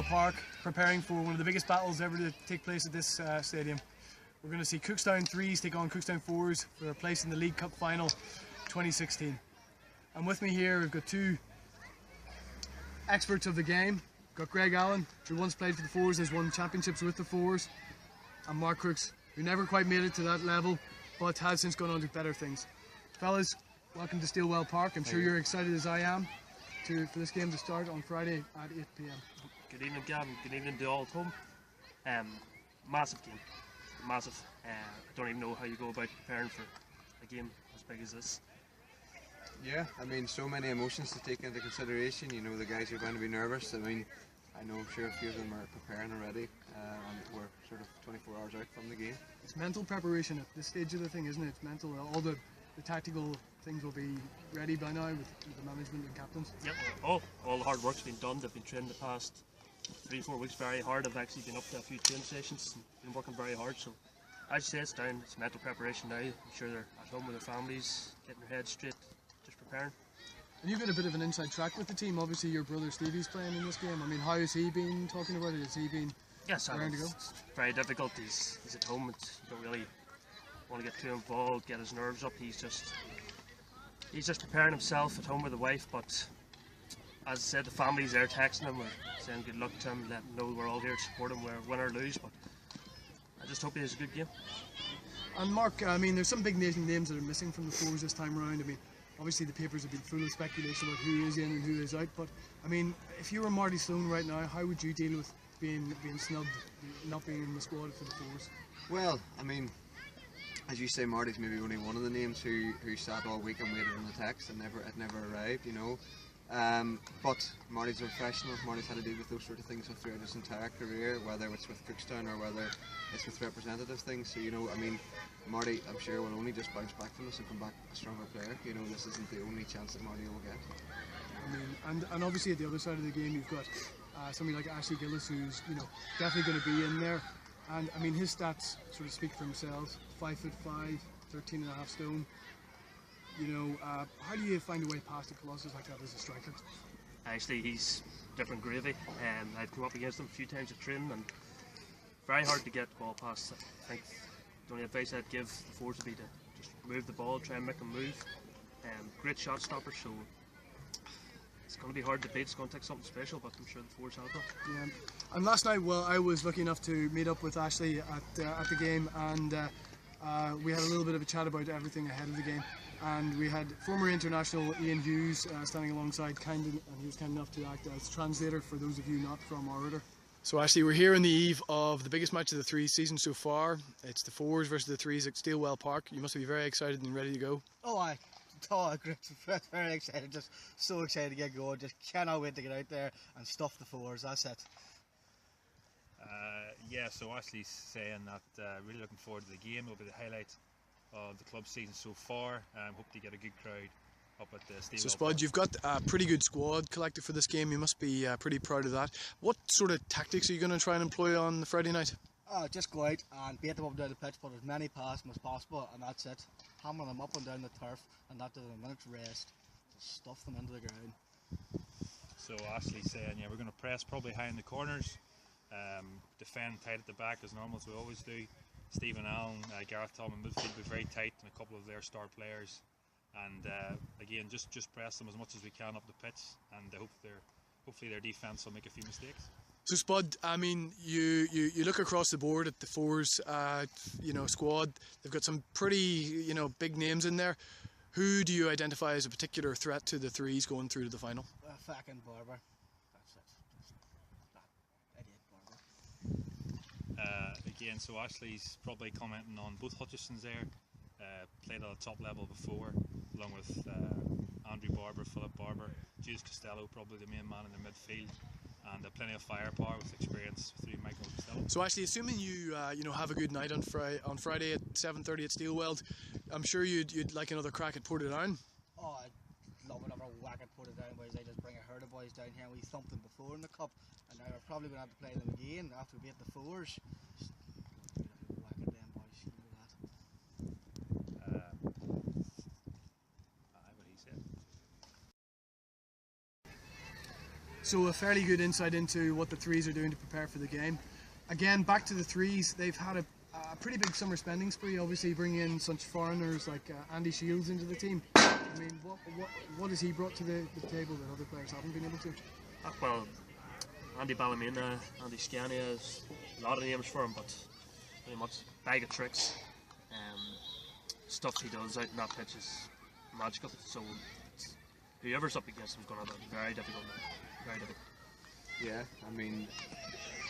Well Park, preparing for one of the biggest battles ever to take place at this stadium. We're going to see Cookstown III's take on Cookstown IV's for a place in the League Cup final 2016. And with me here we've got two experts of the game. We've got Greg Allen, who once played for the Fours and has won championships with the Fours, and Mark Crooks, who never quite made it to that level but has since gone on to better things. Fellas, welcome to Stillwell Park. I'm sure you're excited as I am for this game to start on Friday at 8 PM. Good evening, Gavin. Good evening to all at home. Massive game. Massive. I don't even know how you go about preparing for a game as big as this. Yeah, I mean, so many emotions to take into consideration. You know, the guys are going to be nervous. I mean, I'm sure a few of them are preparing already, and we're sort of 24 hours out from the game. It's mental preparation at this stage of the thing, isn't it? It's mental. All the tactical things will be ready by now with the management and captains. Yep, all the hard work's been done. They've been trained the past 3-4 weeks very hard. I've actually been up to a few training sessions and been working very hard. So, as you say, it's mental preparation now. I'm sure they're at home with their families, getting their heads straight, just preparing. And you've got a bit of an inside track with the team. Obviously, your brother Stevie's playing in this game. I mean, how has he been talking about it? Has he been raring to go? It's very difficult. He's at home. You don't really want to get too involved, get his nerves up. He's just preparing himself at home with the wife. But as I said, the family's there texting him, we're saying good luck to him, letting him know we're all here to support him, win or lose. But I just hope he has a good game. And Mark, I mean, there's some big names that are missing from the Fours this time around. I mean, obviously the papers have been full of speculation about who is in and who is out, but I mean, if you were Marty Sloan right now, how would you deal with being snubbed, not being in the squad for the Fours? Well, I mean, as you say, Marty's maybe only one of the names who sat all week and waited on the text and it never arrived, you know. But Marty's a professional. Marty's had to deal with those sort of things throughout his entire career, whether it's with Cookstown or whether it's with representative things. So, you know, I mean, Marty, I'm sure, will only just bounce back from this and come back a stronger player. You know, this isn't the only chance that Marty will get. I mean, and obviously at the other side of the game, you've got somebody like Ashley Gillis, who's, you know, definitely going to be in there. And I mean, his stats sort of speak for themselves. 5'5", 13.5 stone. You know, how do you find a way past a colossus like that as a striker? Actually, he's different gravy. I've come up against him a few times at training, and very hard to get the ball past. I think the only advice I'd give the Fours would be to just move the ball, try and make him move. Great shot stopper, so it's going to be hard to beat. It's going to take something special, but I'm sure the Fours have it. Yeah. And last night, well, I was lucky enough to meet up with Ashley at the game, and we had a little bit of a chat about everything ahead of the game. And we had former international Ian Hughes standing alongside, and he was kind enough to act as translator for those of you not from Orator. So Ashley, we're here on the eve of the biggest match of the Threes season so far. It's the Fours versus the Threes at Stillwell Park. You must be very excited and ready to go. Oh, great. Very excited, just so excited to get going. Just cannot wait to get out there and stuff the Fours, that's it. Yeah, so Ashley's saying that really looking forward to the game. It'll be the highlight of the club season so far. Hope to get a good crowd up at the stadium. So Spud, you've got a pretty good squad collected for this game. You must be pretty proud of that. What sort of tactics are you going to try and employ on the Friday night? Just go out and beat them up and down the pitch, put as many past them as possible, and that's it. Hammer them up and down the turf, and not do a minute's rest. Just stuff them into the ground. So Ashley's saying, yeah, we're going to press probably high in the corners, defend tight at the back as normal as we always do. Stephen Allen, Gareth Tom in midfield will be very tight, and a couple of their star players. And again, just press them as much as we can up the pitch, and hopefully their defence will make a few mistakes. So Spud, I mean, you look across the board at the Fours, you know, squad. They've got some pretty, you know, big names in there. Who do you identify as a particular threat to the Threes going through to the final? Fucking Barber. That's it. Idiot Barber. Again, so Ashley's probably commenting on both Hutchisons there. Played at a top level before, along with Andrew Barber, Philip Barber, Jules Costello, probably the main man in the midfield, and plenty of firepower with experience through Michael Costello. So actually, assuming you you know, have a good night on Friday at 7:30 at Steelweld, I'm sure you'd like another crack at Portadown. Oh, I'd love another whack at Portadown, boys. They just bring a herd of boys down here. We thumped them before in the cup, and now we're probably going to have to play them again after we beat the Fours. Just whack at them, boys. You know that. What he said. so a fairly good insight into what the threes are doing to prepare for the game. Again, back to the threes, they've had a pretty big summer spending spree, obviously bringing in such foreigners like Andy Shields into the team. I mean, what has he brought to the table that other players haven't been able to? Well, Andy Ballymena, Andy Scania, is a lot of names for him, but pretty much bag of tricks. Stuff he does out in that pitch is magical, so whoever's up against him is going to have a very difficult night. Very difficult. Yeah, I mean,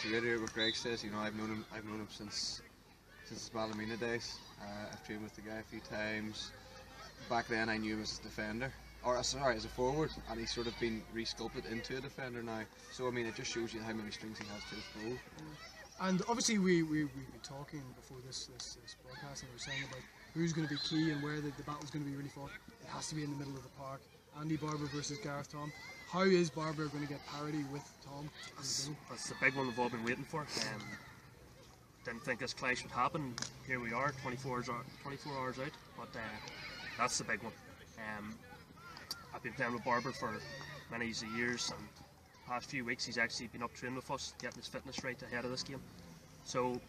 to reiterate what Greg says, you know, I've known him since his Ballymena days. I've trained with the guy a few times. Back then I knew him as a defender, or sorry, as a forward, and he's sort of been re-sculpted into a defender now. So I mean, it just shows you how many strings he has to his bow. And obviously we've been talking before this broadcast, and we were saying about who's going to be key and where the battle's going to be really fought. It has to be in the middle of the park. Andy Barber versus Gareth Tom. How is Barber going to get parity with Tom? That's the big one we've all been waiting for. Didn't think this clash would happen. Here we are, 24 hours out, but that's the big one. I've been playing with Barber for many years, and the past few weeks he's actually been up training with us, getting his fitness right ahead of this game. So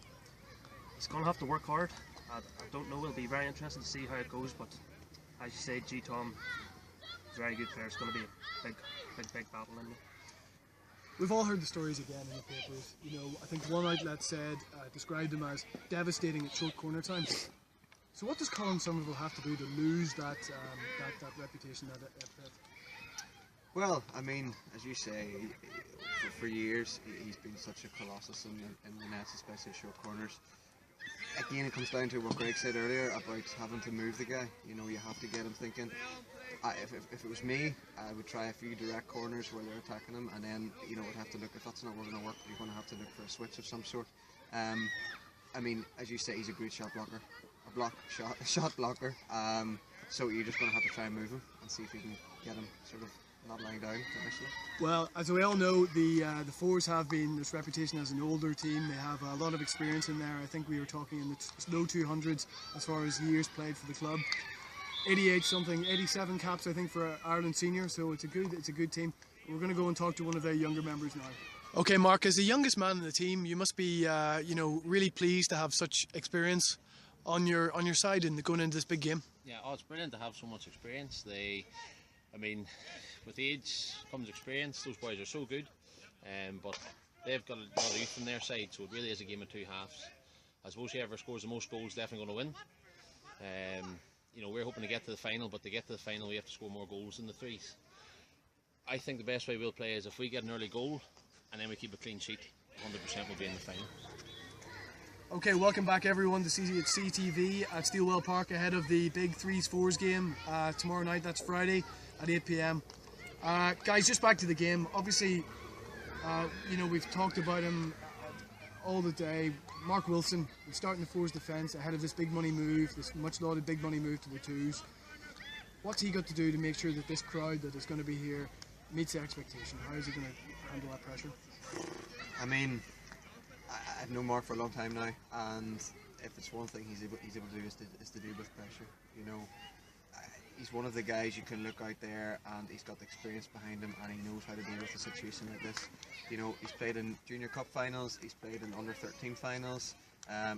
he's going to have to work hard. I don't know, it'll be very interesting to see how it goes, but as you say, G Tom, very good player. It's going to be a big battle in there. We've all heard the stories again in the papers. You know, I think one outlet said, described him as devastating at short corner time. So what does Colin Somerville have to do to lose that reputation, that epithet? Well, I mean, as you say, for years he's been such a colossus in the nets, especially at short corners. Again, it comes down to what Greg said earlier about having to move the guy. You know, you have to get him thinking. If it was me, I would try a few direct corners where they're attacking him, and then, you know, would have to look, if that's not going to work, you're going to have to look for a switch of some sort. I mean, as you say, he's a great shot blocker, shot blocker. So you're just going to have to try and move him and see if you can get him sort of not lying down initially. Well, as we all know, the Fours have been this reputation as an older team. They have a lot of experience in there. I think we were talking in the low 200s as far as years played for the club. 88 something, 87 caps I think for Ireland senior. So it's a good team. We're going to go and talk to one of their younger members now. Okay, Mark, as the youngest man in the team, you must be you know, really pleased to have such experience on your side in going into this big game. Yeah, it's brilliant to have so much experience. I mean, with age comes experience. Those boys are so good, but they've got a lot of youth on their side, so it really is a game of two halves. I suppose whoever scores the most goals is definitely going to win. You know, we're hoping to get to the final, but to get to the final we have to score more goals than the threes. I think the best way we'll play is if we get an early goal and then we keep a clean sheet, 100% we'll be in the final. Okay, welcome back everyone to CTV at Steelwell Park ahead of the big 3s-4s game tomorrow night. That's Friday at 8 p.m. Guys, just back to the game. Obviously, you know, we've talked about him all the day. Mark Wilson is starting the 4s defence ahead of this big money move, this much lauded big money move to the 2s. What's he got to do to make sure that this crowd that is going to be here meets the expectation? How is he going to handle that pressure? I mean, I've known Mark for a long time now, and if it's one thing he's able to do is to deal with pressure. You know, he's one of the guys you can look out there and he's got the experience behind him and he knows how to deal with a situation like this. You know, he's played in Junior Cup finals, he's played in under 13 finals,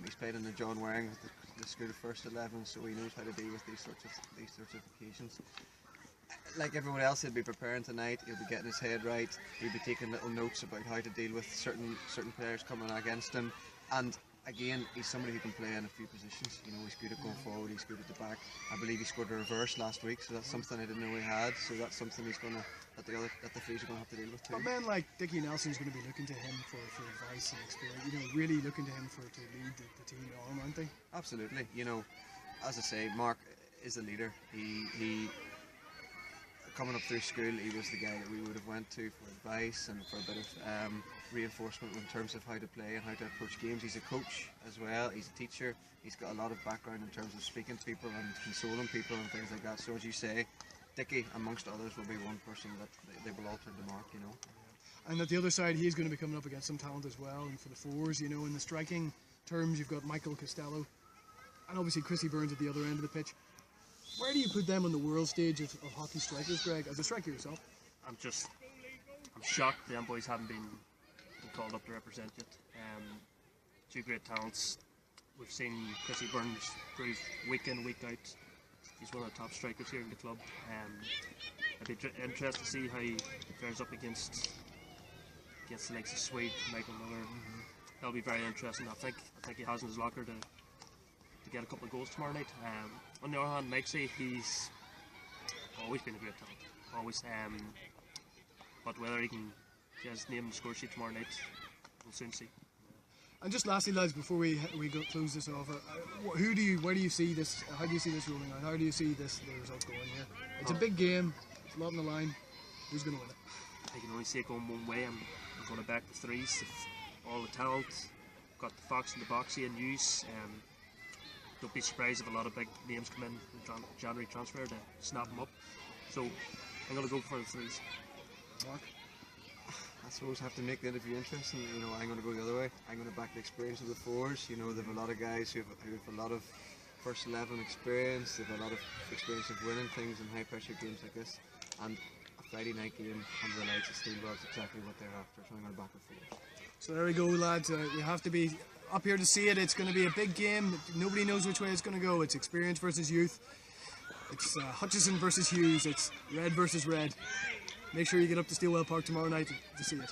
he's played in the John Waring with the school first 11, so he knows how to deal with these sorts of occasions. Like everyone else, he'll be preparing tonight, he'll be getting his head right, he'll be taking little notes about how to deal with certain players coming against him, and again, he's somebody who can play in a few positions. You know, he's good at going forward, he's good at the back. I believe he scored a reverse last week, so that's something I didn't know he had. So that's something he's gonna that the Frees are gonna have to deal with too. A man like Dickie Nelson's going to be looking to him for advice and experience. You know, really looking to him to lead the team on, aren't they? Absolutely. You know, as I say, Mark is a leader. He coming up through school, he was the guy that we would have went to for advice and for a bit of reinforcement in terms of how to play and how to approach games. He's a coach as well, he's a teacher, he's got a lot of background in terms of speaking to people and consoling people and things like that. So as you say, Dickie amongst others will be one person that they will alter the Mark, you know. And at the other side, he's going to be coming up against some talent as well. And for the 4s, you know, in the striking terms, you've got Michael Costello and obviously Chrissy Burns at the other end of the pitch. Where do you put them on the world stage of hockey strikers, Greg, as a striker yourself? I'm shocked them boys haven't been called up to represent yet. Two great talents. We've seen Chrissy Burns prove week in, week out. He's one of the top strikers here in the club. I'd be interested to see how he fares up against the likes of Swede, Michael Miller. That'll be very interesting. I think he has in his locker to get a couple of goals tomorrow night. On the other hand, Mikesy, he's always been a great talent. Always. But whether he can get his name on the score sheet tomorrow night, we'll soon see. And just lastly, lads, before we close this off, where do you see this? How do you see this rolling out? How do you see the results going here? It's a big game. It's a lot on the line. Who's going to win it? I can only see it going one way. I'm going to back the threes. If all the talent, got the Fox in the box here in use. Don't be surprised if a lot of big names come in January transfer to snap them up. So I'm going to go for the threes. Mark? I suppose have to make the interview interesting. You know, I'm going to go the other way. I'm going to back the experience of the fours. You know, they've a lot of guys who have a lot of first 11 experience. They've a lot of experience of winning things in high pressure games like this. And a Friday night game under the lights of Steelbell's exactly what they're after. So I'm going to back the fours. So there we go, lads. You have to be up here to see it. It's going to be a big game. Nobody knows which way it's going to go. It's experience versus youth. It's Hutchison versus Hughes. It's red versus red. Make sure you get up to Steelwell Park tomorrow night to see it.